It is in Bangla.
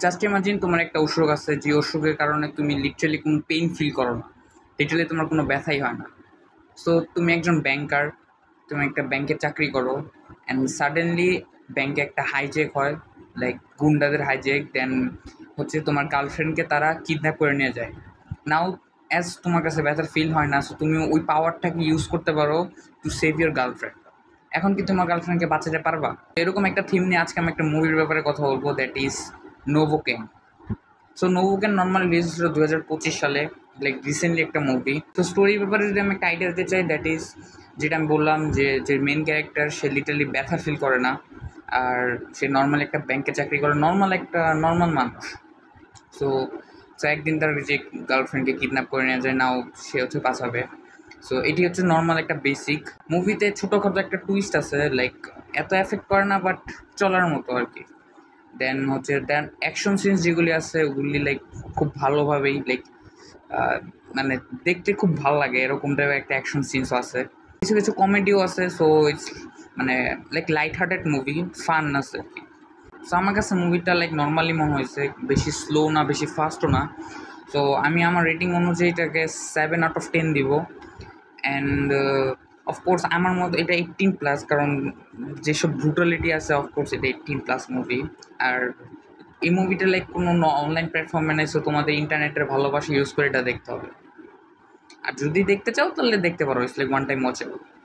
জাস্ট ইমাজিন তোমার একটা অসুখ আছে, যে অসুখের কারণে তুমি লিটারালি কোনো পেইন ফিল করো না, লিটারালি তোমার কোনো ব্যথাই হয় না। সো তুমি একজন ব্যাংকার, তুমি একটা ব্যাংকে চাকরি করো, অ্যান্ড সাডেনলি ব্যাংকে একটা হাইজ্যাক হয়, লাইক গুন্ডাদের হাইজ্যাক। দেন হচ্ছে তোমার গার্লফ্রেন্ডকে তারা কিডন্যাপ করে নিয়ে যায়। নাও অ্যাজ তোমার কাছে ব্যথার ফিল হয় না, সো তুমি ওই পাওয়ারটাকে ইউজ করতে পারো টু সেভ ইউর গার্লফ্রেন্ড। এখন কি তোমার গার্লফ্রেন্ডকে বাঁচাতে পারবা? এরকম একটা থিম নিয়ে আজকে আমি একটা মুভির ব্যাপারে কথা বলবো, that is Novocaine. So Novocaine normal release হয়েছিল 2025 সালে, লাইক রিসেন্টলি একটা মুভি। তো স্টোরির ব্যাপারে যদি আমি একটা আইডিয়া দিতে চাই, দ্যাট ইজ যেটা আমি বললাম, যে মেন ক্যারেক্টার সে লিটারালি ব্যথা ফিল করে না, আর সে নর্মাল একটা ব্যাংকে চাকরি করে, নর্মাল একটা নর্মাল মানুষ। সো সো একদিন তার যে গার্লফ্রেন্ডকে কিডন্যাপ করে নিয়ে যায়, নাও সে হচ্ছে বাঁচাবে। সো এটি হচ্ছে নর্মাল একটা বেসিক। মুভিতে ছোটোখাটো একটা টুইস্ট আছে, লাইক এত এফেক্ট করে না, বাট চলার মতো আর কি। দেন অ্যাকশন সিনস যেগুলি আছে ওগুলি লাইক খুব ভালোভাবেই লাইক মানে দেখতে খুব ভালো লাগে, এরকম টাইপের একটা অ্যাকশন সিনস আছে। কিছু কিছু কমেডিও আছে। সো ইটস মানে like light hearted movie, fun আছে আর কি। সো আমার কাছে মুভিটা লাইক নর্মালি মনে হয়েছে, বেশি স্লো না বেশি ফাস্টও না। তো আমি আমার রেটিং অনুযায়ী এটাকে 7/10 দিব। অ্যান্ড অফকোর্স আমার মতো এটা 18+, কারণ যেসব ব্রুটালিটি আছে অফকোর্স এটা 18+ মুভি। আর এই মুভিটা লাইক কোনো অনলাইন প্ল্যাটফর্মে নেই, সো তোমাদের ইন্টারনেটের ভালোবাসা ইউজ করে এটা দেখতে হবে। আর যদি দেখতে চাও তাহলে দেখতে পারো, it's like one time watchable.